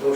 2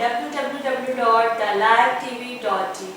www.thelivetv.tv।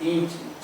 3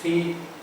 3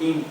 3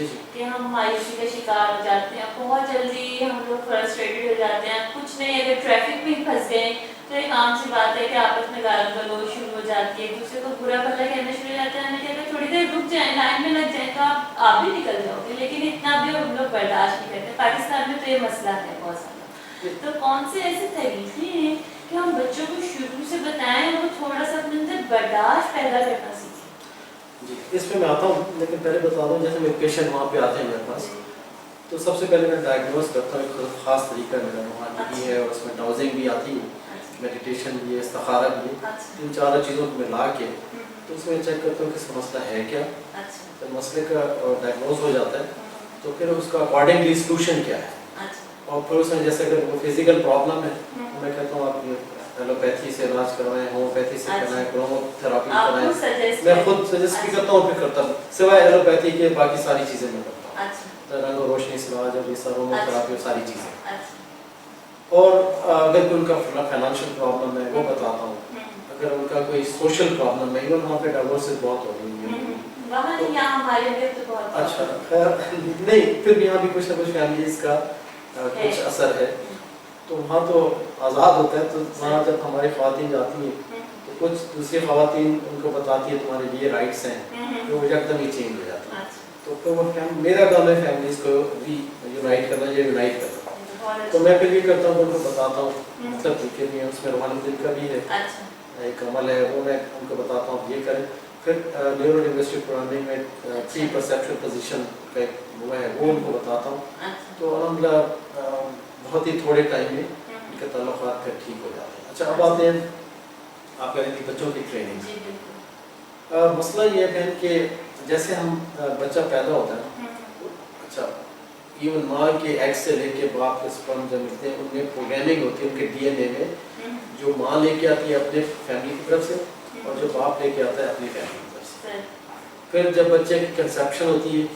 جی جی کہ ہم مایوسی کا شکار ہو جاتے ہیں, بہت جلدی ہم لوگ فرسٹریٹڈ ہو جاتے ہیں. کچھ نہیں, اگر ٹریفک میں پھنس گئے تو ایک عام سی بات ہے کہ آپس میں گالی گلوچ شروع ہو جاتی ہے, ایک دوسرے کو برا بھلا کہنا شروع ہو جاتا ہے. ہمیں کہتے ہیں تھوڑی دیر رک جائیں, لائن میں لگ جائیں, تو آپ بھی نکل جاؤ گے, لیکن اتنا بھی ہم لوگ برداشت نہیں کرتے. پاکستان میں تو یہ مسئلہ ہے بہت زیادہ. تو کون سے ایسے طریقے ہیں کہ ہم بچوں کو شروع سے بتائیں اور تھوڑا سا اپنے اندر برداشت پیدا کرنا سیکھیں؟ جی, اس پہ میں آتا ہوں, لیکن پہلے بتا دوں جیسے میرے پیشنٹ وہاں پہ آتے ہیں میرے پاس, تو سب سے پہلے میں ڈائگنوز کرتا ہوں. ایک خاص طریقہ میرا روحانی بھی ہے, اور اس میں ڈاؤزنگ بھی آتی ہے, میڈیٹیشن بھی ہے, استخارہ بھی ہے. ان چاروں چیزوں کو ملا کے تو اس میں چیک کرتا ہوں کہ اس کا مسئلہ ہے کیا. جب مسئلے کا ڈائگنوز ہو جاتا ہے تو پھر اس کا اکارڈنگلی سلوشن کیا ہے. اور پھر اس میں جیسے اگر وہ فزیکل پرابلم ہے تو میں کہتا ہوں آپ یہ ایلوپیتھی سے علاج کروائیں, ہومیوپیتھی سے کروائیں, کرومو تھراپی کروائیں. میں خود سجیسٹ بھی کرتا ہوں, پھر کرتا ہوں, سوائے ایلوپیتھی کے باقی ساری چیزیں میں کرتا ہوں. رنگ و روشنی سے علاج, اور یہ کرومو تھراپی, ساری چیزیں. اور اگر کوئی ان کا فائنانشیل پرابلم ہے وہ بتاتا ہوں. اگر ان کا کوئی سوشل پرابلم ہے, ایون وہاں پہ ڈائیورسز بہت ہو رہی ہیں. اچھا خیر نہیں, پھر بھی یہاں بھی کچھ نہ کچھ فیملیز کا کچھ اثر ہے, تو وہاں تو آزاد ہوتا ہے. تو وہاں جب ہماری خواتین جاتی ہیں تو کچھ دوسری خواتین ان کو بتاتی ہے تمہارے یہ رائٹس ہیں, تو وہ یکدم ہی چینج ہو جاتی ہے. تو پھر وہ میرا کام ہے فیملیز کو بھی یونائٹ کرنا, یہ یونائٹ کرنا. تو میں پھر یہ کرتا ہوں, ان کو بتاتا ہوں مطلب طریقے بھی ہیں, اس میں روحانی دل کا بھی ہے, ایک عمل ہے, وہ میں ان کو بتاتا ہوں یہ کریں. پھر نیورو لنگوسٹک پروگرامنگ میں پری پرسیپشن پوزیشن کا ایک وہ ہے, وہ ان کو بتاتا ہوں. تو الحمدللہ بہت ہی تھوڑے ٹائم میں ان کے تعلقات پھر ٹھیک ہو جاتے ہیں. اچھا, اب آتے ہیں آپ کہہ رہے تھے بچوں کی ٹریننگ. مسئلہ یہ ہے کہ جیسے ہم بچہ پیدا ہوتا ہے, اچھا ایون ماں کے ایگ سے لے کے باپ کے سپرم جب ملتے ہیں, ان میں پروگرامنگ ہوتی ہے ان کے ڈی این اے میں, جو ماں لے کے آتی ہے اپنے فیملی کی طرف سے, اور جو باپ لے کے آتا ہے اپنی فیملی کی طرف سے. پھر جب بچے کی کنسیپشن ہوتی ہے,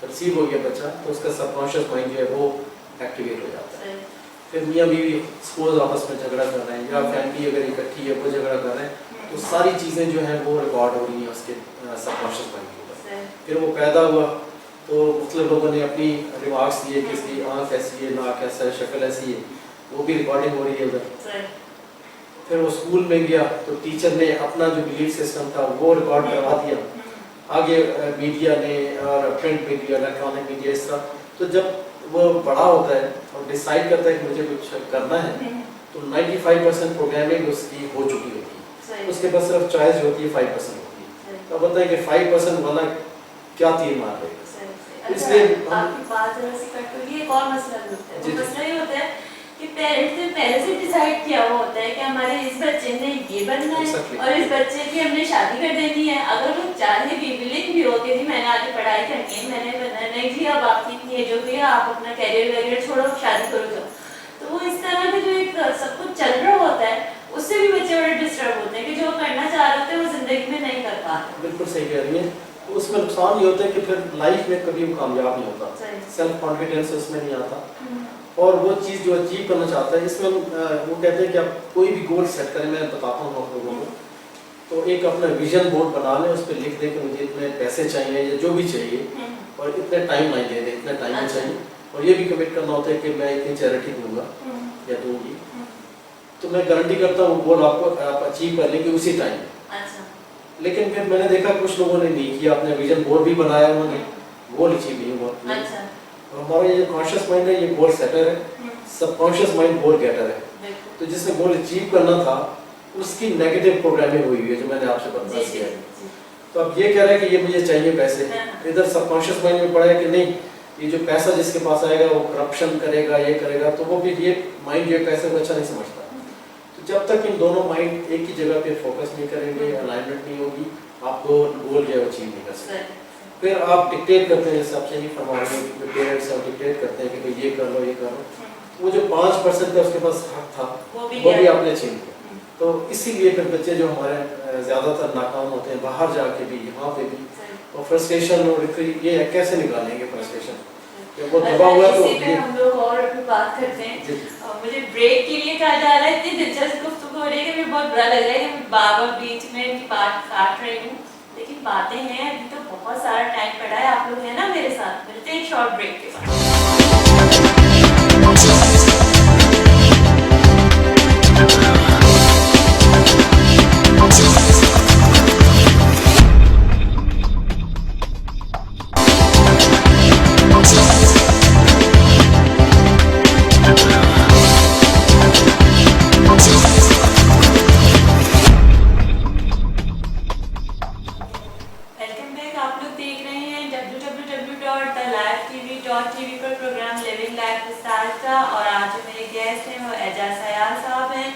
کنسیو ہو گیا بچہ, تو اس کا سب کانشیس مائنڈ جو ہے وہ ایکٹیویٹ ہو جاتا ہے. پھر میاں بیوی سپوز آپس میں جھگڑا کر رہے ہیں, یا فیملی اگر اکٹھی ہے وہ جھگڑا کر رہے ہیں, تو ساری چیزیں جو ہیں وہ ریکارڈ ہو رہی ہیں اس کے سب کانشیس مائنڈ کے اوپر. پھر وہ پیدا ہوا تو مختلف لوگوں نے اپنی ریمارکس دیے کہ اس کی آنکھ ایسی ہے, ناک ایسا ہے, شکل ایسی ہے, وہ بھی ریکارڈنگ ہو رہی ہے ادھر. پھر وہ اسکول میں گیا تو ٹیچر نے اپنا جو بلیف سسٹم تھا وہ ریکارڈ کروا دیا. آگے میڈیا نے اور پرنٹ میڈیا, الیکٹرانک میڈیا, اس طرح. تو جب وہ بڑا ہوتا ہے اور ڈیسائیڈ کرتا ہے کہ مجھے کچھ کرنا ہے, تو 95% پروگرامنگ اس کی ہو چکی ہوتی ہے. اس کے پاس صرف چوائس جو ہوتی ہے 5% ہوتی ہے. تو اب بتائیں کہ 5% والا کیا تیر مار رہے گا. اس لیے آپ کی بات ذرا سی کٹ ہوگی, ایک اور مسئلہ ہوتا ہے. وہ مسئلہ یہ ہوتا ہے کہ پیرنٹس نے پہلے سے ڈیسائیڈ کیا ہوا ہوتا ہے کہ ہمارے اس بچے نے یہ بننا ہے, اور اس بچے کی ہم نے شادی کر دینی ہے. اگر وہ چاہے بھی ولنگ بھی ہو کہ میں نے آگے پڑھائی کرنی ہے, میں نے بننا نہیں جی, اب آپ کی اتنی ایج ہو گئی ہے, آپ اپنا کیریئر ویریئر چھوڑو, شادی کرو جاؤ. تو وہ اس طرح کا جو ایک سب کچھ چل رہا ہوتا ہے, اس سے بھی بچے بڑے ڈسٹرب ہوتے ہیں کہ جو کرنا چاہ رہے ہوتے ہیں وہ زندگی میں نہیں کر پاتے. بالکل صحیح کہہ رہی ہیں. اس میں نقصان یہ ہوتا ہے کہ پھر لائف میں کبھی وہ کامیاب نہیں ہوتا, سیلف کانفیڈنس اس میں نہیں آتا, اور وہ چیز جو اچیو کرنا چاہتا ہے. اس میں وہ کہتے ہیں کہ آپ کوئی بھی گول سیٹ کریں, میں بتاتا ہوں آپ لوگوں کو, تو ایک اپنا ویژن بورڈ بنا لیں, اس پہ لکھ دیں کہ مجھے اتنے پیسے چاہیے یا جو بھی چاہیے, اور اتنے ٹائم لائن دے دیں, اتنے ٹائم میں چاہیے, اور یہ بھی کمٹ کرنا ہوتا ہے کہ میں اتنی چیریٹی دوں گا یا دوں گی. تو میں گارنٹی کرتا ہوں وہ گول آپ کو آپ اچیو کر لیں گے اسی ٹائم. لیکن پھر میں نے دیکھا کچھ لوگوں نے نہیں کیا, اپنے ویژن بورڈ بھی بنایا, انہوں نے گول اچیو نہیں ہوا. اور ہمارا یہ جو کانشیس مائنڈ ہے یہ گول سیٹر ہے, سب کانشیس مائنڈ گول گیٹر ہے. تو جس نے گول اچیو کرنا تھا اس کی نیگیٹو پروگرامنگ ہوئی ہے جو میں نے آپ سے برداشت کیا ہے. تو اب یہ کہہ رہے ہیں کہ یہ مجھے چاہیے پیسے, ادھر سب کانشیس مائنڈ میں پڑا ہے کہ نہیں یہ جو پیسہ جس کے پاس آئے گا وہ کرپشن کرے گا, یہ کرے گا, تو وہ بھی یہ مائنڈ جو پیسے کو اچھا نہیں سمجھتا. تو جب تک ان دونوں مائنڈ ایک ہی جگہ پہ فوکس نہیں کریں گے, الائنمنٹ نہیں ہوگی, آپ کو گول جو ہے اچیو نہیں کر سکتے. پھر آپ ڈکٹیٹ کرتے ہیں, جیسے آپ صحیح فرما رہے ہیں, جو پیرنٹس ہیں ڈکٹیٹ کرتے ہیں کہ یہ کر لو, یہ کر لو. وہ جو 5% کا اس کے پاس حق تھا وہ بھی آپ نے چھین لیا. تو اسی لیے پھر بچے جو ہمارے زیادہ تر ناکام ہوتے ہیں, باہر جا کے بھی یہاں پہ بھی, اور فرسٹریشن اور یہ کیسے نکالیں گے فرسٹریشن, وہ دبا ہوا. تو ہم لوگ اور بات کرتے ہیں, مجھے بریک کے لیے کہا جا رہا ہے, اتنی دلچسپ گفتگو ہو رہی ہے کہ مجھے بہت برا لگ رہا ہے کہ میں بار بار بیچ میں بات کاٹ رہی ہوں, لیکن باتیں ہیں. ابھی تو بہت سارا ٹائم پڑا ہے, آپ لوگ ہیں نا میرے ساتھ. ملتے ہیں ایک شارٹ بریک کے بعد. اور آج جو میرے گیسٹ ہیں وہ اعجاز سیال صاحب ہیں,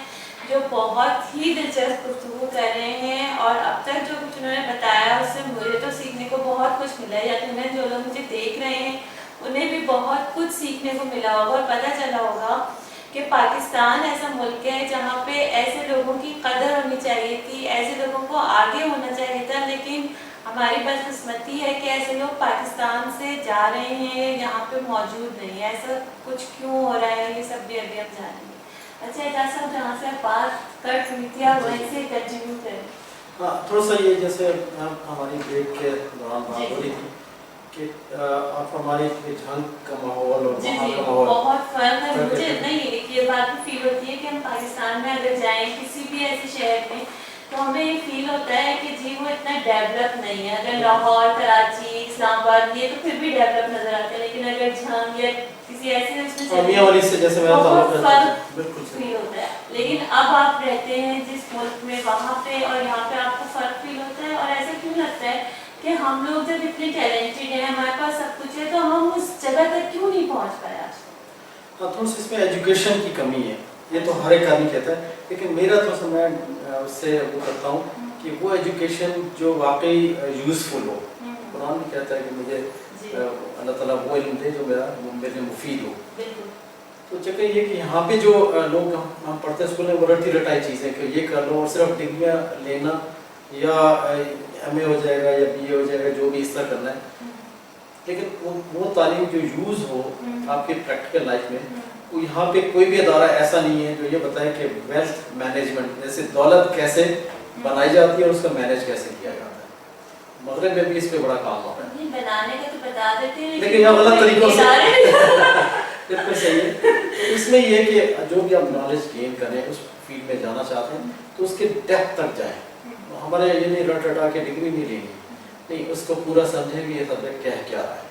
جو بہت ہی دلچسپ گفتگو کر رہے ہیں. اور اب تک جو کچھ انہوں نے بتایا اس سے مجھے تو سیکھنے کو بہت کچھ ملا ہے. یقیناً جو لوگ مجھے دیکھ رہے ہیں انہیں بھی بہت کچھ سیکھنے کو ملا ہوگا اور پتہ چلا ہوگا کہ پاکستان ایسا ملک ہے جہاں پہ ایسے لوگوں کی قدر ہونی چاہیے تھی, ایسے لوگوں کو آگے ہونا چاہیے تھا. لیکن ہماری بدقسمتی ہے کہ ایسے لوگ پاکستان سے جا رہے ہیں, یہاں پہ موجود نہیں. ایسا کچھ کیوں ہو رہا ہے یہ سب بھی ابھی ہم جانیں گے. اچھا اعجاز صاحب, جہاں سے آپ بات کٹ ہوئی تھی آپ وہیں سے کنٹینیو کریں. ہاں, تھوڑا سا یہ جیسے ہماری بریک کے دوران بات ہو رہی تھی کہ آپ ہماری جھنگ کا ماحول اور وہاں کا ماحول بہت فرق ہے. مجھے نہیں یہ بات بھی فیل ہوتی ہے کہ ہم پاکستان میں اگر جائیں کسی بھی ایسے شہر میں تو ہمیں یہ فیل ہوتا ہے کہ جی وہ اتنا ڈیولپ نہیں ہے. اگر لاہور, کراچی, اسلام آباد یہ تو پھر بھی ڈیولپ نظر آتے ہیں, لیکن اگر جھنگ یا کسی ایسے بہت فرق فیل ہوتا ہے. لیکن اب آپ رہتے ہیں جس ملک میں وہاں پہ اور یہاں پہ آپ کو فرق فیل ہوتا ہے. اور ایسا کیوں لگتا ہے کہ ہم لوگ جب اتنے ٹیلنٹڈ ہیں, ہمارے پاس سب کچھ ہے, تو ہم اس جگہ تک کیوں نہیں پہنچ پائے آج؟ ہاں, تھوڑا سا اس میں ایجوکیشن کی کمی ہے. یہ تو ہر ایک آدمی کہتا ہے, لیکن میرا تھوڑا سا میں اس سے وہ کرتا ہوں کہ وہ ایجوکیشن جو واقعی یوزفل ہو. قرآن بھی کہتا ہے کہ مجھے اللہ تعالیٰ وہ علم دے جو میرے لیے مفید ہو. تو چکر یہ کہ یہاں پہ جو لوگ ہم پڑھتے ہیں اسکول میں وہ رٹی رٹائی چیزیں کہ یہ کر لو اور صرف ڈگریاں لینا یا ایم اے ہو جائے گا یا بی اے ہو جائے گا, جو بھی اس طرح کرنا ہے. لیکن وہ تعلیم جو یوز ہو آپ کی پریکٹیکل لائف میں, وہ یہاں پہ کوئی بھی ادارہ ایسا نہیں ہے جو یہ بتائے کہ ویلتھ مینجمنٹ جیسے دولت کیسے بنائی جاتی ہے اور اس کا مینیج کیسے کیا جاتا ہے. مغرب میں بھی اس پہ بڑا کام ہو رہا ہے. بنانے کا تو بتا دیتے ہیں لیکن یہاں غلط طریقوں سے بالکل صحیح ہے. اس میں یہ ہے کہ جو بھی آپ نالج گین کریں, اس فیلڈ میں جانا چاہتے ہیں تو اس کے ڈیپتھ تک جائیں. ہمارے یہ نہیں رٹ رٹا کے ڈگری نہیں لینی, نہیں, اس کو پورا سمجھیں کہ یہ سبجیکٹ کیا رہا ہے.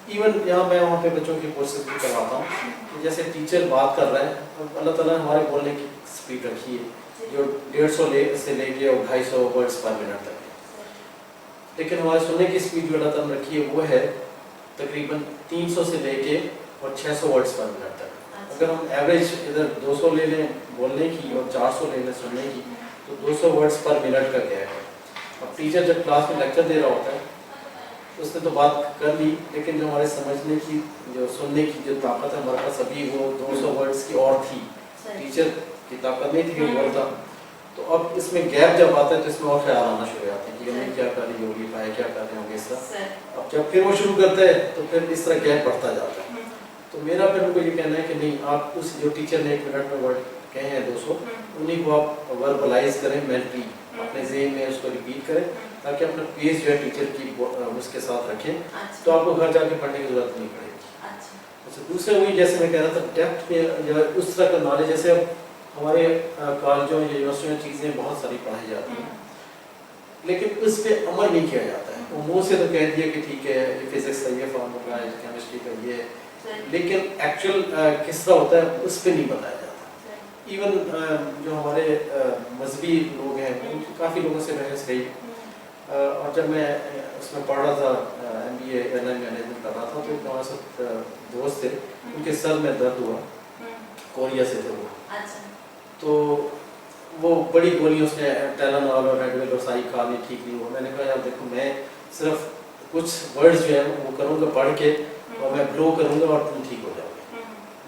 ایون یہاں میں وہاں پہ بچوں کی کورسز بھی کرواتا ہوں کہ جیسے ٹیچر بات کر رہا ہے, اللہ تعالیٰ نے ہمارے بولنے کی اسپیڈ رکھی ہے جو 150 سے لے کے اور 250 ورڈس پر منٹ تک ہے. لیکن ہمارے سننے کی اسپیڈ جو اللہ تعالیٰ نے رکھی ہے وہ ہے تقریباً 300 سے لے کے اور 600 ورڈس پر منٹ تک. اگر ہم ایوریج ادھر 200 لے لیں بولنے کی اور 400 لے لیں سننے کی تو 200 ورڈس پر منٹ کا گیپ ہے. اب ٹیچر جب کلاس میں لیکچر دے رہا ہوتا ہے تو اس نے تو بات کر لی, لیکن جو ہمارے سمجھنے کی جو سننے کی جو طاقت ہے ہمارے پاس ابھی وہ 200 ورڈس کی اور تھی. ٹیچر کی طاقت نہیں تھی کہ وہ بولتا. تو اب اس میں گیپ جب آتا ہے تو اس میں اور خیال آنا شروع ہو جاتے ہیں کہ ہمیں کیا کر رہی ہوگی, پائے کیا کر رہے ہوں گے اس طرح. اب جب پھر وہ شروع کرتا ہے تو پھر اس طرح گیپ بڑھتا جاتا ہے. تو میرا پھر ان کو یہ کہنا ہے کہ نہیں, آپ اس جو ٹیچر نے 1 منٹ میں ورڈ کہے ہیں 200 انہیں کو آپ وربلائز کریں, مینٹلی اپنے ذہن میں اس کو ریپیٹ کریں تاکہ اپنا پیس جو ہے ٹیچر کی اس کے ساتھ رکھیں تو آپ کو گھر جا کے پڑھنے کی ضرورت نہیں پڑے گی. اچھا, دوسرے وہی جیسے میں کہہ رہا تھا ڈیپتھ میں یا اس طرح کا نالج, جیسے اب ہمارے کالجوں یا یونیورسٹیوں میں چیزیں بہت ساری پڑھائی جاتی ہیں لیکن اس پہ عمل نہیں کیا جاتا ہے. وہ منہ سے تو کہہ دیا کہ ٹھیک ہے یہ فزکس کا یہ فارمولا ہے, کیمسٹری کا یہ, لیکن ایکچوئل کس طرح ہوتا ہے اس پہ نہیں بتایا جاتا. ایون جو ہمارے مذہبی لوگ ہیں ان کی کافی لوگوں سے بحث گئی, اور جب میں اس میں پڑھ رہا تھا MBA ایئرلائن مینجمنٹ کر رہا تھا تو ہمارے ساتھ دوست تھے, ان کے سر میں درد ہوا, کوریا سے تھے وہ. تو وہ بڑی گولی اس نے ٹیلانول اور ریڈول اور ساری کھانی, ٹھیک نہیں ہوا. میں نے کہا یار دیکھو میں صرف کچھ ورڈز جو ہیں وہ کروں گا پڑھ کے اور میں بلو کروں گا اور تم ٹھیک ہو جاؤ گے.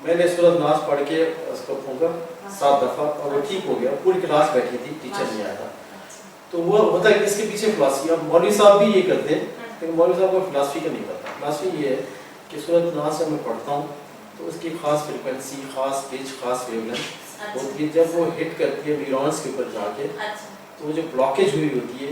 میں نے سورۃ ناس پڑھ کے اس کو پھونکا 7 دفعہ اور وہ ٹھیک ہو گیا. پوری کلاس بیٹھی تھی, ٹیچر نہیں آیا تھا. تو وہ ہوتا ہے کہ اس کے پیچھے فلاسفی, اب مولوی صاحب بھی یہ کرتے ہیں لیکن مولوی صاحب کو فلاسفی کا نہیں پتا. فلاسفی یہ ہے کہ سورۃ ناس جب میں پڑھتا ہوں تو اس کی خاص فریکوینسی, خاص پچ, خاص ویو لینتھ ہوتی ہے. جب وہ ہٹ کرتی ہے نیورونز کے اوپر جا کے تو وہ جو بلاکیج ہوئی ہوتی ہے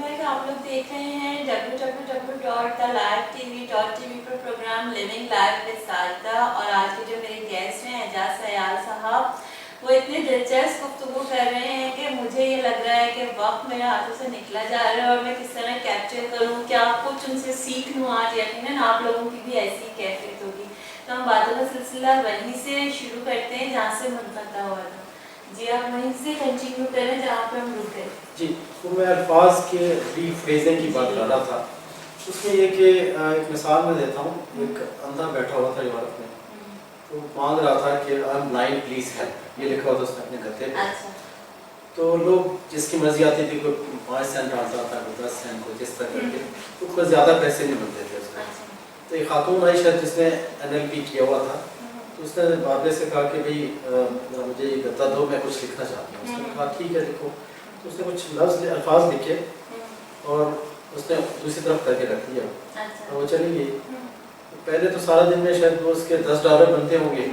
پسند ہے کہ آپ لوگ دیکھ رہے ہیں www.thelifetv.tv پر programme living life with Sajida, اور آج کے جو میرے گیسٹ ہیں اعجاز سیال صاحب، وہ اتنے دلچسپ گفتگو کر رہے ہیں کہ مجھے یہ لگ رہا ہے کہ وقت میرے ہاتھوں سے نکلا جا رہا ہے اور میں کس طرح کیپچر کروں، کیا کچھ ان سے سیکھ لوں. آج یقیناً آپ لوگوں کی بھی ایسی کیفیت ہوگی. تو ہم باتوں کا سلسلہ وہیں سے شروع کرتے ہیں جہاں سے منقطع ہوا تھا. جی آپ وہیں سے کنٹینیو کریں جہاں پہ ہم رکے. جی تو میں الفاظ کے ری فریزنگ کی بات کر رہا تھا. اس میں یہ کہ ایک مثال میں دیتا ہوں. ایک اندھا بیٹھا ہوا تھا عمارت میں، تو مانگ رہا تھا کہ I am blind please help, یہ لکھا ہوا تھا اس نے اپنے گتے پہ. تو لوگ جس کی مرضی آتی تھی، کوئی 5 سینٹ ڈالتا تھا، کوئی 10 سینٹ، کوئی جس طرح کر کے، تو کوئی زیادہ پیسے نہیں ملتے تھے اس میں. تو ایک خاتون آئی شاید جس نے NLP کیا ہوا تھا، تو اس نے بابے سے کہا کہ بھائی مجھے یہ گتا دو، میں کچھ لکھنا چاہتی ہوں. اس نے کہا ٹھیک ہے لکھو. تو اس نے کچھ الفاظ لکھے اور اس نے دوسری طرف کر کے رکھ دیا اور وہ چلی گئی. پہلے تو سارا دن میں شاید وہ اس کے $10 بنتے ہوں گے،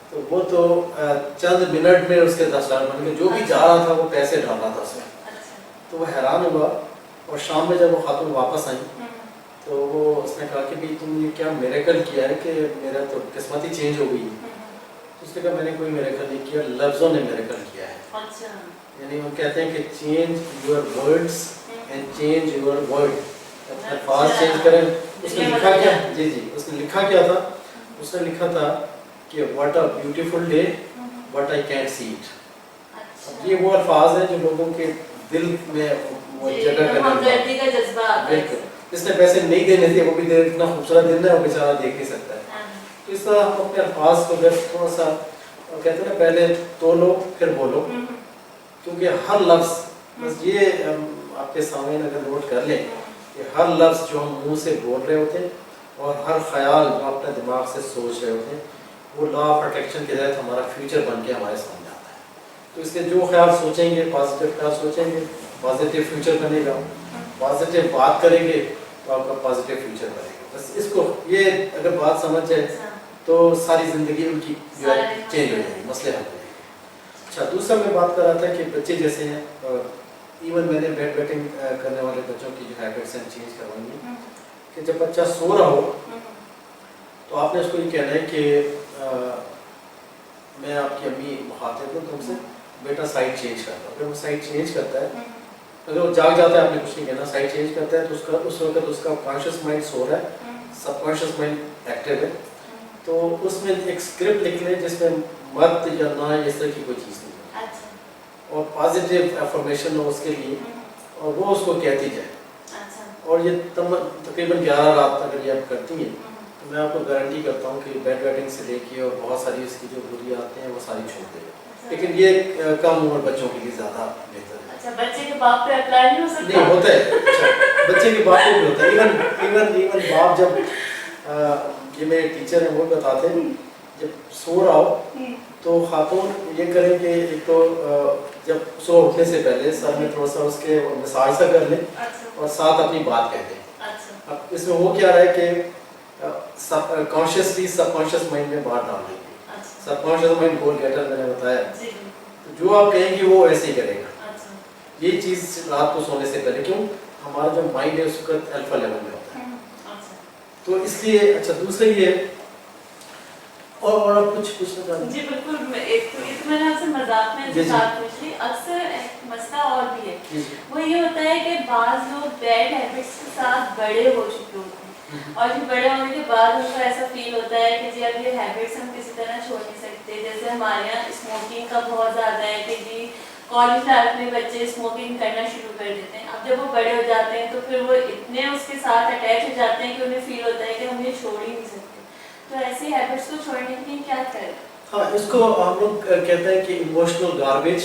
تو وہ تو چند منٹ میں اس کے $10 بن گئے. جو بھی جا رہا تھا وہ پیسے ڈال رہا تھا اس میں. تو وہ حیران ہوا، اور شام میں جب وہ خاتون واپس آئیں تو وہ اس نے کہا کہ بھائی تم نے کیا میریکل کیا ہے کہ میرا تو قسمت ہی چینج ہو گئی. تو اس نے کہا میں نے کوئی میریکل نہیں کیا، لفظوں نے میریکل کیا ہے. یعنی وہ کہتے ہیں کہ change your words and change your world. الفاظ چینج کریں. اس نے لکھا کیا؟ جی اس نے لکھا کیا تھا؟ اس نے لکھا تھا کہ what a beautiful day but I can't see it. یہ وہ الفاظ ہیں جو لوگوں کے دل میں وہ جگہ کرنے کا جذبہ. بالکل. جس نے پیسے نہیں دینے تھے وہ بھی دے، اتنا خوبصورت دن ہے وہ بیچارہ دیکھ نہیں سکتا ہے. تو اس طرح ہم اپنے الفاظ کو تھوڑا سا کہتے ہیں نا، پہلے تولو پھر بولو. کیونکہ ہر لفظ، بس یہ آپ کے سامنے اگر نوٹ کر لیں کہ ہر لفظ جو ہم منہ سے بول رہے ہوتے ہیں اور ہر خیال جو اپنے دماغ سے سوچ رہے ہوتے ہیں، وہ لا آف اٹریکشن کے تحت ہمارا فیوچر بن کے ہمارے سامنے آتا ہے. تو اس کے جو خیال سوچیں گے، پازیٹیو خیال سوچیں گے، پازیٹیو فیوچر بنے گا. پازیٹیو بات کریں گے تو آپ کا پازیٹیو فیوچر بنے گا. بس اس کو یہ اگر بات سمجھ جائے تو ساری زندگی ان کی جو ہے چینج ہو جائے گی، مسئلے حل ہو جائیں گے. اچھا، دوسرا میں بات کر رہا تھا کہ بچے جیسے ہیں، ایون میں نے بیڈ ویٹنگ کرنے والے بچوں کی جو ہیبٹس ہیں چینج کروانی ہے کہ جب بچہ سو رہا ہو تو آپ نے اس کو یہ کہنا ہے کہ میں آپ کی امی مخاطب ہوں تم سے، بیٹا سائڈ چینج کرتا. اگر وہ سائڈ چینج کرتا ہے، اگر وہ جاگ جاتا ہے آپ نے کچھ نہیں کہنا، سائڈ چینج کرتا ہے تو اس وقت اس کا کانشیس مائنڈ سو رہا ہے، سب کانشیس مائنڈ ایکٹیو ہے. تو اس میں ایک اسکرپٹ لکھ لیں جس میں مت یا نہ اس طرح کی کوئی چیز نہیں ہے، اور پازیٹیو افرمیشن ہو اس کے لیے، اور وہ اس کو کہتی جائے. اور یہ تقریباً 11 رات اگر یہ آپ کرتی ہیں تو میں آپ کو گارنٹی کرتا ہوں کہ بیڈ ویٹنگ سے لے کے اور بہت ساری اس کی جو بری آتے ہیں وہ ساری چھوڑ دے گا. لیکن یہ کم عمر بچوں کے لیے زیادہ بہتر ہے. بچے کے باپ پہ اپلائی نہیں ہو سکتا؟ نہیں ہوتا ہے. بچے کے باپ کو بھی ہوتا ہے. ایون باپ جب یہ میرے ٹیچر ہیں وہ بتاتے ہیں جب سو رہا ہو تو خاتون یہ کریں کہ ایک تو جب سو اٹھنے سے پہلے سر میں تھوڑا سا اس کے مساج سا کر لیں اور ساتھ اپنی بات کہہ دیں. اب اس میں ہو کیا رہا ہے کہ کانشیسلی سب کانشیس مائنڈ میں بات ڈال دیں گے. سب کانشیس مائنڈ گول گیٹر میں نے بتایا، جو آپ کہیں گے وہ ایسے ہی کرے گا. یہ چیز رات کو سونے سے پہلے، کیوں ہمارا جو مائنڈ ہے اس وقت الفا لیول میں ہوتا ہے. تو اس لیے اچھا دوسرا یہ اور آپ کچھ پوچھنا چاہتے ہیں؟ جی بالکل. ایک تو میں نے آپ سے مذاق میں بات پوچھ لی. اکثر ایک مسئلہ اور بھی ہے، وہ یہ ہوتا ہے کہ بعض لوگ بیڈ ہیبٹس کے ساتھ بڑے ہو چکے ہوتے ہیں اور جو بڑے ہونے کے بعد ان کو ایسا فیل ہوتا ہے کہ جی اب یہ ہیبٹس ہم کسی طرح چھوڑ نہیں سکتے. جیسے ہمارے یہاں اسموکنگ کا بہت زیادہ ہے کہ جی کالج لائف میں بچے اسموکنگ کرنا شروع کر دیتے ہیں. اب جب وہ بڑے ہو جاتے ہیں تو پھر وہ اتنے اس کے ساتھ اٹیچ ہو جاتے ہیں کہ انہیں فیل ہوتا ہے کہ ہم یہ چھوڑ ہی نہیں سکتے. تو ایسی ہیبٹس کو چھوڑنے کے لیے کیا کریں؟ ہاں، اس کو ہم لوگ کہتے ہیں کہ ایموشنل گاربیج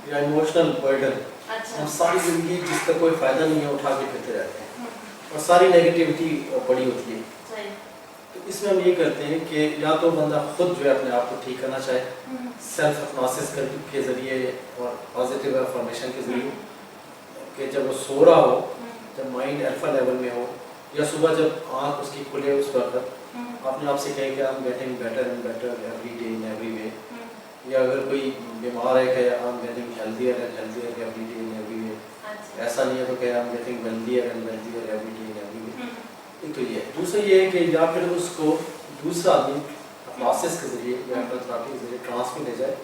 یا ایموشنل برڈن. ہم ساری زندگی جس کا کوئی فائدہ نہیں ہے اٹھا کے پھرتے رہتے ہیں اور ساری نیگیٹیوٹی پڑی ہوتی ہے. تو اس میں ہم یہ کرتے ہیں کہ یا تو بندہ خود جو ہے اپنے آپ کو ٹھیک کرنا چاہے سیلف اپناسس کے ذریعے اور پازیٹیو افرمیشن کے ذریعے، کہ جب وہ سو رہا ہو، جب مائنڈ الفا لیول میں ہو، یا صبح جب آنکھ اس کی کھلے اس وقت اپنے آپ سے کہے کہ I'm getting better and better every day in every way. یا اگر کوئی بیمار ہے کہ I'm getting healthier and healthier every day in every way. ایسا نہیں ہے تو کہ ہم getting wealthier and wealthier every day and every week. ایک تو یہ ہے. دوسرا یہ ہے کہ یا پھر اس کو دوسرا آدمی پروسیس کے ذریعے یا تھراپی کے ذریعے ٹرانسفر لے جائے,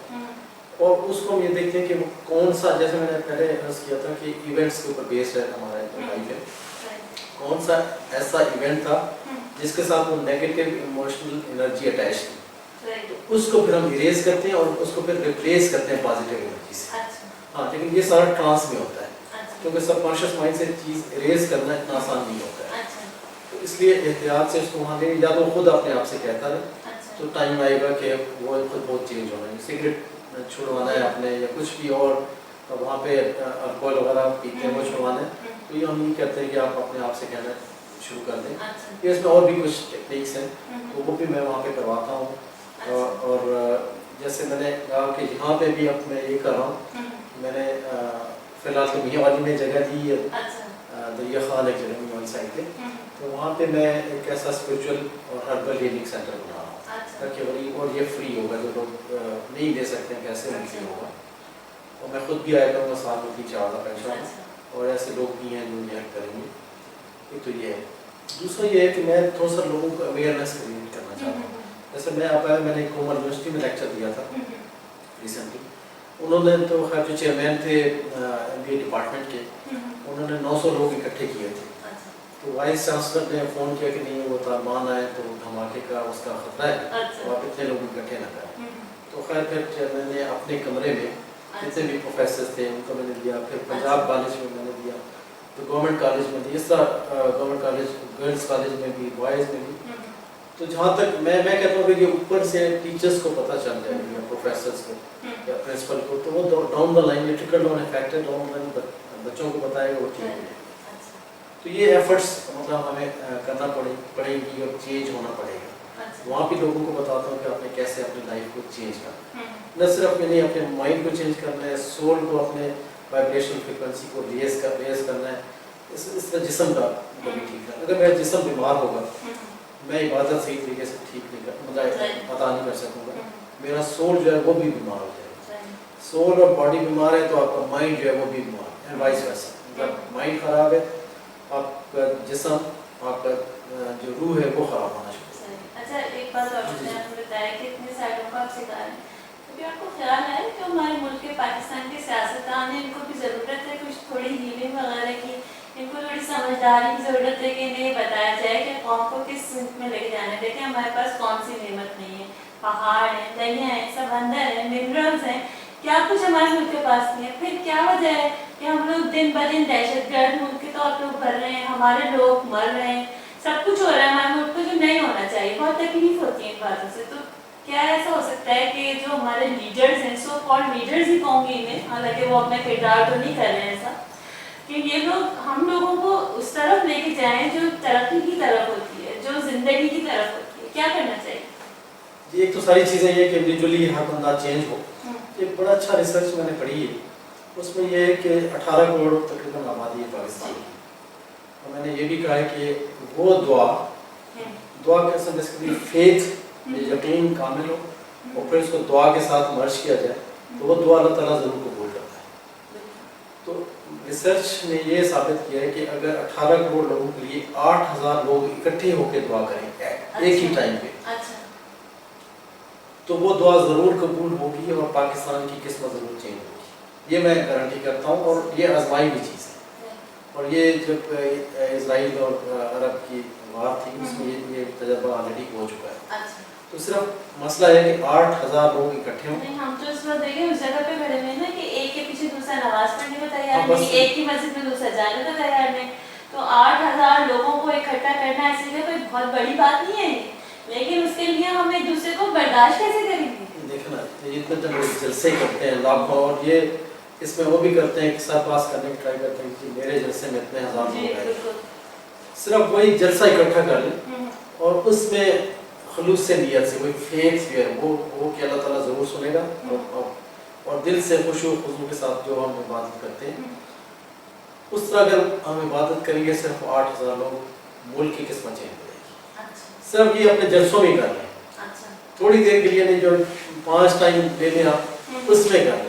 اور اس کو ہم یہ دیکھتے ہیں کہ وہ کون سا, جیسے میں نے پہلے عرض کیا تھا کہ ایونٹس کے اوپر بیسڈ ہے ہمارا لائف ہے, کون سا ایسا ایونٹ تھا جس کے ساتھ وہ نیگیٹو ایموشنل انرجی اٹیچ تھی, تو اس کو پھر ہم اریز کرتے ہیں اور اس کو پھر ریپلیس کرتے ہیں پازیٹیو انرجی سے. ہاں, لیکن یہ سارا ٹرانس میں ہوتا ہے, کیونکہ سب کانشیس مائنڈ سے چیز اریز کرنا اتنا آسان نہیں ہوتا ہے. تو اس لیے احتیاط سے اس کو وہاں لے, یا تو خود اپنے آپ سے کہتا رہے, تو ٹائم آئے گا کہ وہ خود بہت چینج ہونا ہے. سگریٹ چھڑوانا ہے آپ نے یا کچھ بھی اور وہاں پہ الکوہل وغیرہ پیتے ہیں وہ چھڑوانا ہے, تو یہ ہم نہیں کہتے کہ آپ اپنے آپ سے کہنا شروع کر دیں. یہ اس میں اور بھی کچھ ٹیکنیکس ہیں, تو وہ بھی میں وہاں پہ کرواتا ہوں. اور جیسے میں نے کہا کہ یہاں پہ بھی اب میں یہ کر رہا ہوں, میں نے فی الحال تو میاں والی نے جگہ دی ہے, دریا خان ایک جگہ میاں والی سائڈ پہ, تو وہاں پہ میں ایک ایسا اسپریچول اور ہربل ہیلنگ سینٹر بنا رہا ہوں, تاکہ اور یہ فری ہوگا, جو لوگ نہیں دے سکتے ہیں کیسے فری ہوگا. اور میں خود بھی آیا کروں گا سال میں 3-4 دفعہ انشاءاللہ, اور ایسے لوگ بھی ہیں جو مجھے ہیلپ کریں گے. ایک تو یہ ہے. دوسرا یہ ہے کہ میں تھوڑا سا لوگوں کو اویئرنیس کریٹ کرنا چاہتا ہوں. جیسے میں آپ میں نے کومر یونیورسٹی میں لیکچر دیا تھا ریسنٹلی, انہوں نے تو خیر جو چیئرمین تھے ایم بی اے ڈپارٹمنٹ کے, انہوں نے 900 لوگ اکٹھے کیے تھے. تو وائس چانسلر نے فون کیا کہ نہیں وہ طالبان آئے تو دھماکے کا اس کا خطرہ ہے, تو آپ اتنے لوگ اکٹھے نہ کریں. تو خیر پھر میں نے اپنے کمرے میں جتنے بھی پروفیسرز تھے ان کو میں نے دیا, پھر پنجاب کالج میں نے دیا, تو گورنمنٹ کالج میں دی, اس طرح گورنمنٹ کالج گرلز کالج میں بھی, بوائز میں بھی. تو جہاں تک میں کہتا ہوں کہ اوپر سے ٹیچرس کو پتہ چل جائے یا پروفیسرس کو یا پرنسپل کو, تو وہ down the line, trickle down effect ہے, ڈاؤن دا لائن بچوں کو بتائے گا وہ ٹھیک ہے. تو یہ ایفرٹس مطلب ہمیں کرنا پڑے گی اور چینج ہونا پڑے گا. وہاں بھی لوگوں کو بتاتا ہوں کہ آپ نے کیسے اپنی لائف کو چینج کرنا, نہ صرف میں نے اپنے مائنڈ کو چینج کرنا ہے, سول کو اپنے وائبریشن فریکوینسی کو ریز کرنا ہے, اس طرح جسم کا بھی ٹھیک ہے. اگر میرا جسم بیمار ہوگا, میں عبادت صحیح طریقے سے ٹھیک نہیں مطلب عطا نہیں کر سکوں گا, میرا سول جو ہے وہ بھی بیمار ہو جائے گا. سول اور باڈی بیمار ہے تو آپ کا مائنڈ جو ہے وہ بھی بیمار ہے, اینڈ وائس ورسا. مطلب مائنڈ خراب ہے, آپ کا جسم, آپ کا جو روح ہے وہ خراب ہونا شروع. اچھا, ایک بات اور آپ نے بتایا کہ اتنے سائڈوں کا آپ سکھا رہے ہیں, کبھی آپ کو خیال ہے کہ ہمارے ملک کے پاکستان کے سیاستدان ہیں, ان کو بھی ضرورت ہے کچھ تھوڑی ہیلنگ وغیرہ کی, ان کو تھوڑی سمجھداری کی ضرورت ہے کہ انہیں بتایا جائے کہ قوم کو کس سمت میں لے کے جانا ہے. دیکھیں ہمارے پاس کون سی نعمت نہیں ہے, پہاڑ ہیں, دریا ہیں, سمندر ہیں, منرلز ہیں, کیا کچھ ہمارے ملک کے پاس نہیں ہے. پھر کیا وجہ ہے کہ ہم لوگ دن بدن دہشت گرد ملک کے طور پر بھر رہے ہیں, ہمارے لوگ مر رہے ہیں, سب کچھ ہو رہا ہے ہمارے ملک کو جو نہیں ہونا چاہیے. بہت تکلیف ہوتی ہے ان باتوں سے. تو کیا ایسا ہو سکتا ہے کہ جو ہمارے لیڈرز ہیں, سو کالڈ لیڈرز ہی کہوں گی انہیں, حالانکہ وہ اپنا کردار تو نہیں کر رہے ہیں ایسا, کہ یہ لوگ ہم لوگوں کو اس طرف لے کے جائیں جو ترقی کی طرف ہوتی ہے, جو زندگی کی طرف ہوتی ہے. کیا کرنا چاہیے؟ جی, ایک تو ساری چیزیں یہ کہ انڈیویجولی ہر بندہ چینج ہو. ایک بڑا اچھا ریسرچ میں نے پڑھی ہے, اس میں یہ ہے کہ 18 کروڑ تقریباً آبادی ہے پاکستان کی, اور میں نے یہ بھی کہا ہے کہ وہ دعا کے اصل بیسیکلی فیتھ, یقین کامل ہو, اور پھر اس کو دعا کے ساتھ مرج کیا جائے تو وہ دعا اللہ تعالیٰ ضرور قبول کرتا ہے. تو ریسرچ نے یہ ثابت کیا ہے کہ اگر 18 کروڑ لوگوں کے لیے 8000 لوگ اکٹھے ہو کے دعا کریں ایک ہی ٹائم پہ, تو وہ دعا ضرور قبول ہوگی اور پاکستان کی قسمت ضرور چینج ہوگی. یہ میں گارنٹی کرتا ہوں, اور یہ آزمائی بھی چیز ہے. اور یہ جب اسرائیل اور عرب کی وار تھی, اس میں یہ تجربہ آلریڈی ہو چکا ہے. تو صرف مسئلہ ہے کہ 8000 لوگ اکٹھے ہوں. نہیں, ہم تو اس وقت دیکھیں اس جگہ پہ کھڑے ہوئے ہیں نا کہ ایک کے پیچھے دوسرا نماز پڑھنے کو تیار نہیں, ایک کی مسجد میں دوسرا جانے کو تیار نہیں. تو 8000 لوگوں کو اکٹھا کرنا ایسے لیے کوئی بہت بڑی بات نہیں ہے, لیکن اس کے لیے ہم ایک دوسرے کو برداشت کیسے کریں گے؟ دیکھنا اتنے تو جلسے کرتے ہیں لاکھوں, اور یہ اس میں وہ بھی کرتے ہیں کہ سر پاس کرنے کی ٹرائی کرتے ہیں کہ میرے جلسے میں اتنے ہزار لوگ ہیں. صرف وہی جلسہ اکٹھا کر لیں, اور اس میں خلوص سے نیت سے وہی فیتھ جو ہے وہ کہ اللہ تعالیٰ ضرور سنے گا, اور دل سے خشوع و خضوع کے ساتھ جو ہم عبادت کرتے ہیں اس طرح اگر ہم عبادت کریں گے, صرف 8000 لوگ, ملک کی قسمت چینج ہو جائے گی. صرف یہ اپنے جلسوں میں کر لیں, تھوڑی دیر کے لیے نہیں, جو 5 ٹائم لے لیں آپ اس میں کر لیں,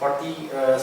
40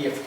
EFT,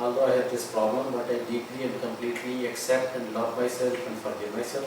although I have this problem but I deeply and completely accept and love myself and forgive myself।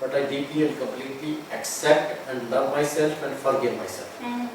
but I deeply and completely accept and love myself and forgive myself।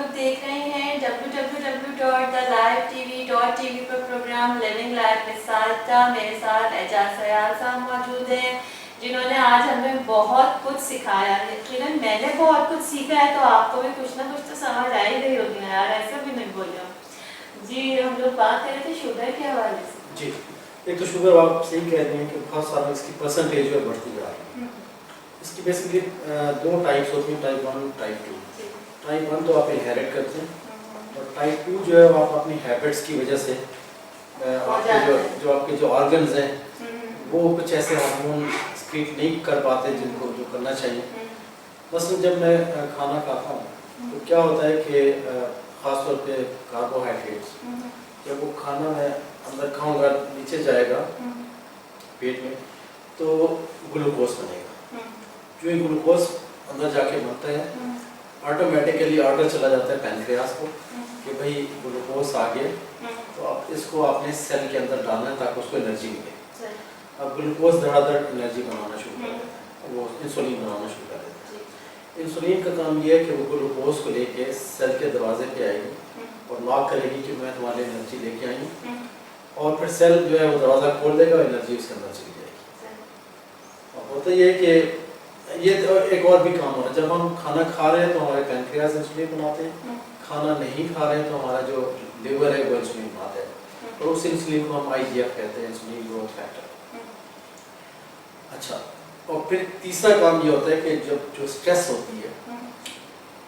لوگ دیکھ رہے ہیں www.thelifetv.tv پر programme living life کے ساتھ تھا. میرے ساتھ اعجاز سیال صاحب موجود ہیں جنہوں نے آج ہمیں بہت کچھ سکھایا. یقیناً میں نے بہت کچھ سیکھا ہے تو آپ کو بھی کچھ نہ کچھ تو سمجھ آ ہی گئی ہوگی نا یار, ایسا بھی نہیں بولے. جی ہم لوگ بات کر رہے تھے شوگر کے حوالے سے. جی ایک تو شوگر آپ صحیح کہہ رہے ہیں کہ بہت سارا اس کی پرسنٹیج جو ہے بڑھتی جا رہی ہے. اس کی بیسکلی دو ٹائپس ہوتی ہیں, ٹائپ 1 ٹائپ 2. ٹائپ 1 تو آپ انہیریٹ کرتے ہیں اور ٹائپ 2 جو ہے آپ اپنی ہیبٹس کی وجہ سے آپ کے جو آپ کے جو آرگنز ہیں وہ کچھ ایسے ہارمون سکریٹ نہیں کر پاتے جن کو جو کرنا چاہیے. مثلا جب میں کھانا کھاتا ہوں تو کیا ہوتا ہے کہ خاص طور پہ کاربوہائیڈریٹس جب وہ کھانا میں اندر کھاؤں گا نیچے جائے گا پیٹ میں تو گلوکوز بنے گا. جو یہ گلوکوز اندر جا کے بنتا ہے آٹومیٹیکلی آرڈر چلا جاتا ہے پینکریاس کو کہ بھائی گلوکوز آ گیا تو اب اس کو آپ نے سیل کے اندر ڈالنا ہے تاکہ اس کو انرجی ملے. اب گلوکوز دھڑا دھڑ انرجی بنانا شروع کر دیتا ہے, وہ انسولین بنانا شروع کر دیتا ہے. انسولین کا کام یہ ہے کہ وہ گلوکوز کو لے کے سیل کے دروازے پہ آئے گی اور ناک کرے گی کہ میں تمہارے انرجی لے کے آئی ہوں, اور پھر سیل جو ہے وہ دروازہ کھول دے گا اور انرجی اس کے اندر چلی جائے گی. اب ہوتا یہ ہے کہ یہ ایک اور بھی کام ہو رہا ہے, جب ہم کھانا کھا رہے ہیں تو ہمارے پینکریاس انسولین بناتے ہیں, کھانا نہیں کھا رہے ہیں تو ہمارا جو لیور ہے وہ انسولین بناتا ہے, اور اس انسولین کو ہم IGF کہتے ہیں, انسولین گروتھ فیکٹر. اچھا, اور پھر تیسرا کام یہ ہوتا ہے کہ جب جو اسٹریس ہوتی ہے,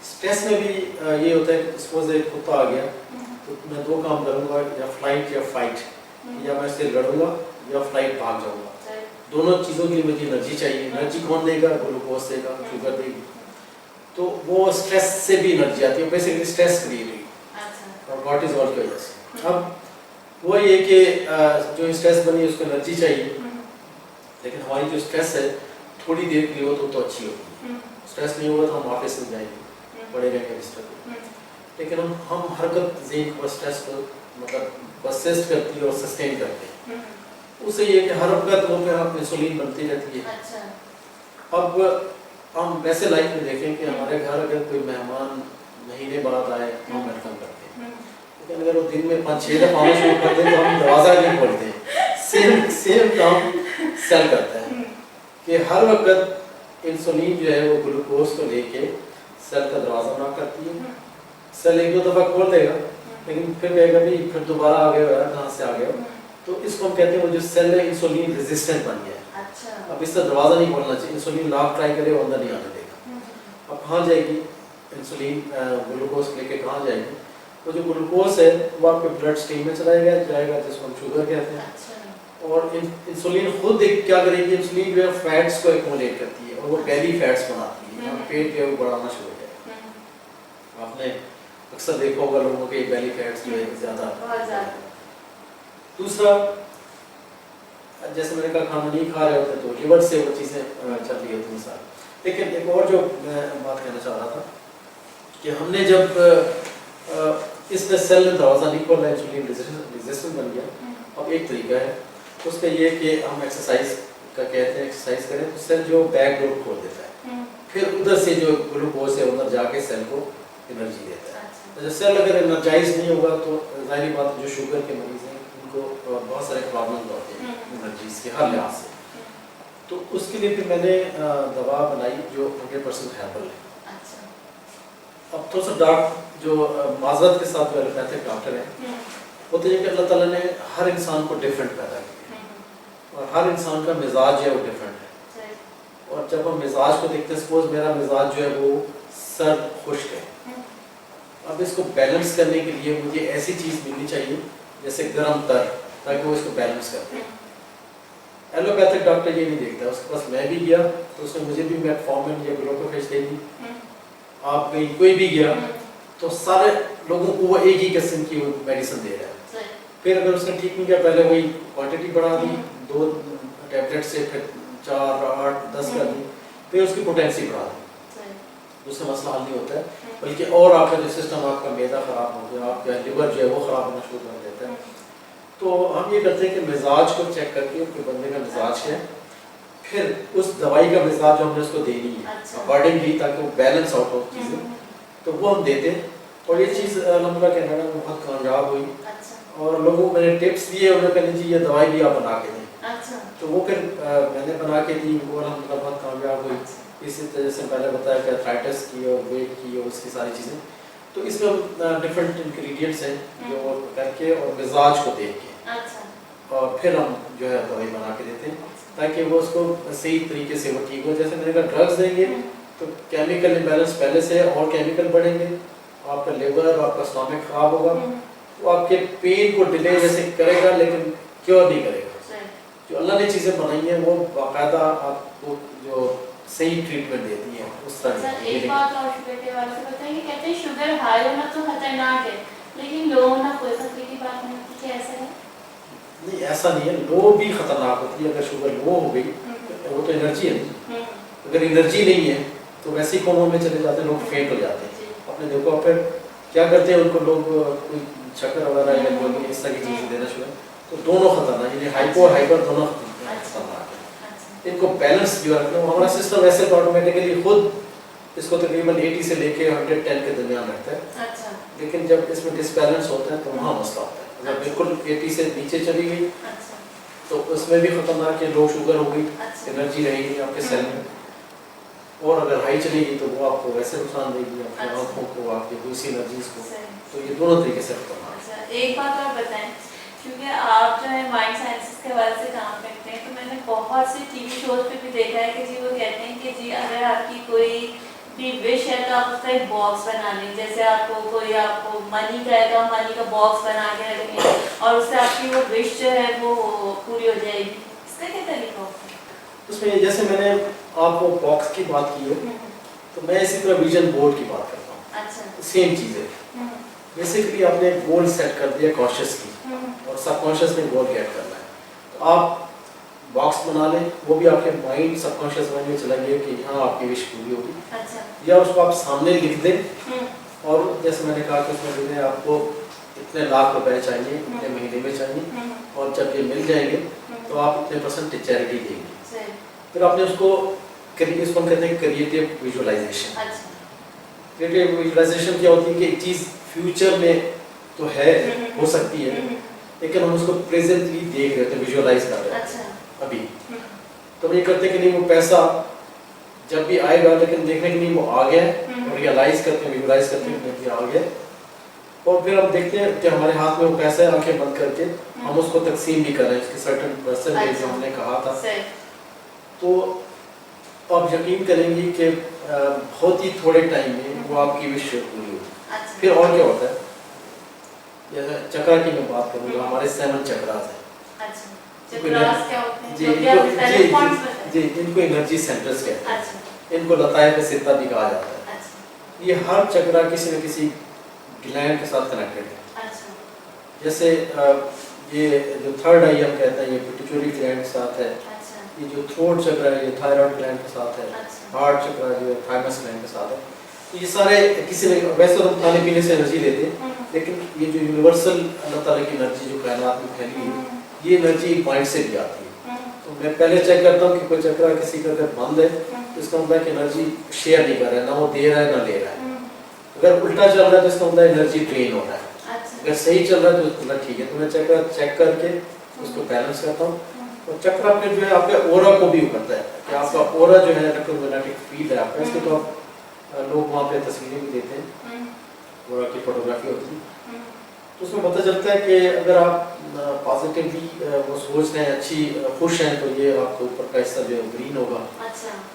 اسٹریس میں بھی یہ ہوتا ہے کہ سپوز ایک کتا آ گیا تو میں دو کام کروں گا, یا فلائٹ یا فائٹ, یا میں اس سے لڑوں گا یا فلائٹ بھاگ جاؤں گا. دونوں چیزوں کے لیے مجھے انرجی چاہیے. انرجی کون دے گا؟ گلوکوز دے گا, شوگر دے گی. تو وہ اسٹریس سے بھی انرجی آتی ہے, بیسیکلی اسٹریس کریٹ ہوئی اور کارٹیزول کی وجہ سے. اب وہ یہ کہ جو اسٹریس بنی اس کو انرجی چاہیے, لیکن ہماری جو اسٹریس ہے تھوڑی دیر کے لیے ہو تو اچھی ہوگی. اسٹریس نہیں ہوگا تو ہم آفس میں جائیں گے, پڑے رہیں گے بستر پہ. لیکن ہم حرکت ذہن کو اسٹریس کو مطلب پرسسٹ کرتی ہے اور سسٹین کرتے ہیں. اس سے یہ کہ ہر وقت وہ پھر انسولین بنتی رہتی ہے. اب ہم ویسے لائف میں دیکھیں کہ ہمارے گھر اگر کوئی مہمان مہینے بعد آئے تو ہم ویلکم کرتے ہیں, لیکن اگر وہ دن میں 5-6 دفعہ آنا شروع کرتے ہیں تو ہم دروازہ نہیں کھولتے ہیں. سیم کام سیل کرتا ہے کہ ہر وقت انسولین جو ہے وہ گلوکوز کو لے کے سیل کا دروازہ بنا کرتی ہے. سیل 1-2 دفعہ کھول دے گا لیکن پھر کہے گا بھی پھر دوبارہ آ گیا, کہاں سے آ گیا. تو اس کو ہم کہتے ہیں وہ جو سیل ہے انسولین ریزسٹنٹ بن گیا ہے. اب اس کا دروازہ نہیں کھولنا چاہیے, انسولین لاک ٹرائی کرے وہ اندر نہیں آنے دے گا. اب کہاں جائے گی انسولین گلوکوز لے کے, کہاں جائے گی؟ وہ جو گلوکوز ہے وہ آپ کے بلڈ اسٹریم میں چلا جائے گا جس کو ہم شوگر کہتے ہیں. اور انسولین خود کیا کرے گی, انسولین جو ہے فیٹس کو ایکومولیٹ کرتی ہے اور وہ بیلی فیٹس بناتی ہے, پیٹ جو ہے وہ بڑھانا شروع ہو جائے گا. آپ نے اکثر دیکھا ہوگا لوگوں کے بیلی فیٹس جو ہے زیادہ. دوسرا, جیسے میں نے کہا کھانا نہیں کھا رہے ہوتے تو لیور سے وہ چیزیں چل رہی ہوتی ہیں. لیکن ایک اور جو میں بات کہنا چاہ رہا تھا کہ ہم نے جب اس میں سیل نے دروازہ نہیں کھولا, انسولین ریزسٹنٹ بن گیا. اب ایک طریقہ ہے اس کا یہ کہ ہم ایکسرسائز کا کہتے ہیں, ایکسرسائز کریں تو سیل جو بیک ڈور کھول دیتا ہے, پھر ادھر سے جو گلوکوز ہے ادھر جا کے سیل کو انرجی دیتا ہے. جب سیل اگر انرجائز نہیں ہوگا تو ظاہری بات جو شوگر کے مریض ہیں ان کو بہت سارے پرابلم ہوتے ہیں انرجیز کے ہر لحاظ سے. تو اس کے لیے پھر میں نے دوا بنائی جو 100% ہیربل ہے. اب تھوڑا سا جو معذرت کے ساتھ جو ایلوپیتھک ڈاکٹر ہیں ہوتے ہیں کہ اللہ تعالیٰ نے ہر انسان کو ڈفرینٹ پیدا کیا اور ہر انسان کا مزاج جو ہے وہ ڈفرینٹ ہے. اور جب ہم مزاج کو دیکھتے ہیں, سپوز میرا مزاج جو ہے وہ سرد خشک ہے, اب اس کو بیلنس کرنے کے لیے مجھے ایسی چیز ملنی چاہیے جیسے گرم تر, تاکہ وہ اس کو بیلنس کرتے ہیں. ایلوپیتھک ڈاکٹر یہ نہیں دیکھتا, اس کے پاس میں بھی گیا تو اس نے مجھے بھی میٹفارمن یا گلوکوفیج دے دی. آپ کہیں کوئی بھی گیا تو سارے لوگوں کو وہ ایک ہی قسم کی میڈیسن دے رہا ہے. پھر اگر اس نے ٹھیک نہیں کیا, پہلے وہی کوانٹٹی بڑھا دی, 2 ٹیبلٹ سے پھر 4, 8, 10 کر دی, پھر اس کی پوٹینسی بڑھا دی. اس سے مسئلہ حل نہیں ہوتا ہے, بلکہ اور آپ کا جو سسٹم, آپ کا معدہ خراب ہو گیا, آپ کا لیور جو ہے وہ خراب ہونا شروع کر دیتا ہے. تو ہم یہ کرتے ہیں کہ مزاج کو چیک کر کے کہ بندے کا مزاج ہے, پھر اس دوائی کا مزاج جو ہم نے اس کو دینی ہے اکارڈنگلی, تاکہ وہ بیلنس آؤٹ ہو چیزیں, تو وہ ہم دیتے ہیں. اور یہ چیز الحمدللہ کینیڈا میں بہت کامیاب ہوئی. اچھا اور لوگوں کو میں نے ٹپس دیے, انہوں نے کہا جی یہ دوائی بھی آپ بنا کے دیں. اچھا تو وہ پھر میں نے بنا کے دی, وہ الحمدللہ بہت کامیاب ہوئی. اسی طرح سے پہلے بتایا کہ ارتھرائٹس کی اور ویٹ کی اور اس کی ساری چیزیں. تو اس میں ڈفرینٹ انگریڈینٹس ہیں جو کر کے اور مزاج کو دیکھ کے اچھا اور پھر ہم جو ہے دوائی بنا کے دیتے ہیں تاکہ وہ اس کو صحیح طریقے سے وہ ٹھیک ہو. جیسے میں نے کہا ڈرگس دیں گے تو کیمیکل امبیلنس پہلے سے اور کیمیکل بڑھیں گے, آپ کا لیور آپ کا اسٹامک خراب ہوگا, تو آپ کے پین کو ڈیلے جیسے کرے گا لیکن کیور نہیں کرے گا. جو اللہ نے چیزیں بنائی ہیں وہ باقاعدہ آپ کو جو صحیح ٹریٹمنٹ دیتی ہیں اس طرح. ایک بات اور شوگر کے بارے میں بتائیں کہ کہتے ہیں شوگر ہائی ہونا تو خطرناک ہے لیکن لو ہونا کوئی خطرے کی بات نہیں ہوتی, کیا ایسا ہے؟ نہیں ایسا نہیں ہے, لو بھی خطرناک ہوتی ہے. اگر شوگر لو ہو گئی وہ تو انرجی ہے نہیں, اگر انرجی نہیں ہے تو ویسے ہی کوموں میں چلے جاتے ہیں, لوگ فینٹ ہو جاتے ہیں. آپ نے دیکھو پھر کیا کرتے ہیں ان کو لوگ کوئی شکر وغیرہ یا کوئی اس طرح کی چیزیں دینا شروع, تو دونوں خطرناک, یعنی ہائپو اور ہائپر دونوں خطرناک ہے. ان کو بیلنس جو رکھنا, ہمارا سسٹم ویسے تو آٹومیٹکلی خود اس کو تقریباً 80 سے لے کے 110 کے درمیان رکھتا ہے, لیکن جب اس میں ڈس بیلنس ہوتا ہے تو وہاں مسئلہ ہوتا ہے. اگر بالکل 80 سے نیچے چلی گئی تو اس میں بھی خطرناک ہے, لو شوگر ہو گئی, انرجی رہے گی آپ کے سیل میں, اور اگر ہائی چلے گی تو وہ آپ کو ویسے نقصان دے گی, آپ کی آنکھوں کو, آپ کی دوسری انرجیز کو. تو یہ دونوں طریقے سے خطرناک ہے. ایک بات اور بتائیں, کیونکہ آپ جو ہے مائنڈ سائنسز کے حوالے سے کام کرتے ہیں, تو میں نے بہت سے ٹی وی شوز پہ بھی دیکھا ہے کہ جی وہ کہتے ہیں کہ جی اگر آپ کی کوئی بھی وش ہے تو آپ اس کا ایک باکس بنا لیں, جیسے آپ کو کوئی آپ کو منی کا ہے تو آپ منی کا باکس بنا کے رکھیں اور اس سے آپ کی وہ وش جو ہے وہ پوری ہو جائے گی. اس کا کیا طریقہ ہوتا ہے؟ اس میں جیسے میں نے آپ کو باکس کی بات کی ہے تو میں اسی طرح ویژن بورڈ کی بات کرتا ہوں. اچھا سیم چیز ہے. بیسیکلی آپ نے گول سیٹ کر دیا کانشیس کی اور سب کانشیس میں گول گیٹ کرنا ہے, تو آپ باکس بنا لیں, وہ بھی آپ کے مائنڈ سب کانشیس مائنڈ میں چلا گیا کہ یہاں آپ کی وش پوری ہوگی. یا اس کو آپ سامنے لکھ دیں, اور جیسے میں نے کہا کہ اس میں لکھیں آپ کو اتنے لاکھ روپے چاہیے, اتنے مہینے میں چاہیے, اور جب یہ مل جائیں گے تو آپ اتنے % چیریٹی دیں گے. پھر آپ نے اس کو کہتے ہیں کریٹیو ویژولائزیشن. کریٹیو ویژولائزیشن کیا ہوتی ہے کہ ایک چیز فیوچر میں تو ہے, ہو سکتی ہے, لیکن ہم اس کو پریزنٹلی دیکھ رہے ہیں, ویژولائز کر رہے ہیں ابھی. تو ہم یہ کرتے ہیں کہ نہیں وہ پیسہ جب بھی آئے گا, لیکن دیکھنے کے لیے وہ آ گیا ہے, ریئلائز کرتے ہیں, ویژولائز کرتے ہیں کہ آ گیا, اور پھر ہم دیکھتے ہیں کہ ہمارے ہاتھ میں وہ پیسہ ہے, آنکھیں بند کر کے ہم اس کو تقسیم بھی کر رہے ہیں, اس کی سرٹن پرسنٹیج جو ہم نے کہا تھا. تو آپ یقین کریں گی کہ بہت ہی تھوڑے ٹائم میں وہ آپ کی وش پوری ہوگی. پھر اور کیا ہوتا ہے, جیسے چکرا کی میں بات کروں گا, ہمارے 7 چکراز ہیں. جی ان کو انرجی سینٹرز کہتے ہیں, ان کو لطائف ستہ بھی کہا جاتا ہے. یہ ہر چکرا کسی نہ کسی گلینڈ کے ساتھ کنیکٹڈ ہے. جیسے یہ جو تھرڈ آئی ہم کہتے ہیں یہ پیٹیچوری گلینڈ کے ساتھ ہے, یہ جو تھروٹ چکرا ہے یہ تھائرائڈ گلینڈ کے ساتھ ہے, ہارٹ چکرا جو ہے تھائمس گلینڈ کے ساتھ ہے. یہ سارے کسی نے ویسے تو ہم کھانے پینے سے انرجی لیتے ہیں, لیکن یہ جو یونیورسل اللہ تعالیٰ کی انرجی جو کائنات میں پھیلی ہے, یہ انرجی مائنڈ سے بھی آتی ہے. تو میں پہلے چیک کرتا ہوں کہ کوئی چکرا کسی کا اگر بند ہے تو اس کا مطلب ہے کہ انرجی شیئر نہیں کر رہا ہے, نہ وہ دے رہا ہے نہ لے رہا ہے. اگر الٹا چل رہا ہے تو اس کا مطلب انرجی ڈرین ہو رہا ہے. اگر صحیح چل رہا ہے تو اس کا ٹھیک ہے. تو میں چیک کر کے اس کو بیلنس کرتا ہوں. اور چکرا پھر جو ہے آپ کے اورا کو بھی کرتا ہے کہ آپ کا اورا جو ہے الیکٹرومیگنیٹک فیلڈ ہے آپ کا, اس کے تو آپ لوگ وہاں پہ تصویریں بھی دیتے ہیں, اورا کی فوٹوگرافی ہوتی ہے. تو اس میں پتہ چلتا ہے کہ اگر آپ پازیٹیولی وہ سوچ رہے ہیں, اچھی خوش ہیں, تو یہ آپ کے اوپر کا حصہ جو ہے گرین ہوگا.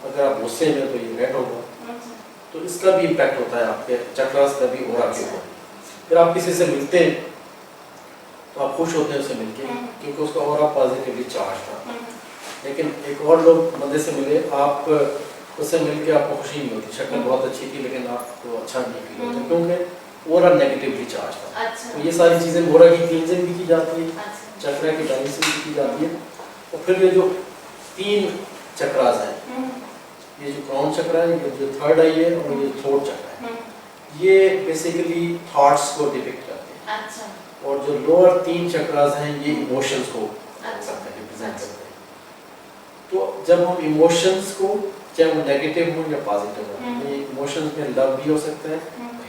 اگر آپ غصے میں تو یہ ریڈ ہوگا. تو اس کا بھی امپیکٹ ہوتا ہے آپ کے چکراس کا بھی اورا کے اوپر. پھر آپ کسی سے ملتے ہیں تو آپ خوش ہوتے ہیں اسے مل کے, کیونکہ اس کا اورا پازیٹیولی چارج تھا. لیکن ایک اور لوگ بندے سے ملے, آپ اس سے مل کے آپ کو خوشی نہیں ہوتی, شکل بہت اچھی تھی لیکن آپ کو اچھا نہیں فیل ہوتا, کیونکہ اورا نیگیٹیولی چارج تھا. تو یہ ساری چیزیں اورا کی کلینزنگ بھی کی جاتی ہے, چکرا کی بیلنسنگ بھی کی جاتی ہے. اور پھر یہ جو 3 چکراز ہیں, یہ جو کراؤن چکرا ہے, یہ جو تھرڈ آئی ہے, اور یہ تھروٹ چکرا ہے, یہ بیسیکلی تھاٹس کو ڈپکٹ کرتے ہیں. اور جو لوور 3 چکراز ہیں یہ ایموشنز کو ریپرزینٹ کرتے ہیں. تو جب ہم ایموشنز کو, چاہے وہ نیگیٹو ہوں یا پازیٹیو ہوں, ایموشنز میں لو بھی ہو سکتا ہے,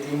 3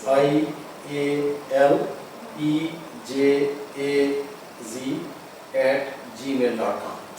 SYALEJAZ@gmail.com।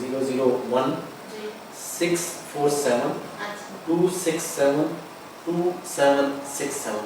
001 647 267 2767।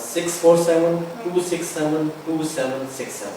647 267 2767।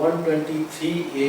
123A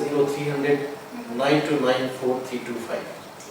0300 9294325।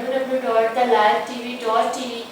www.thelivetv.tv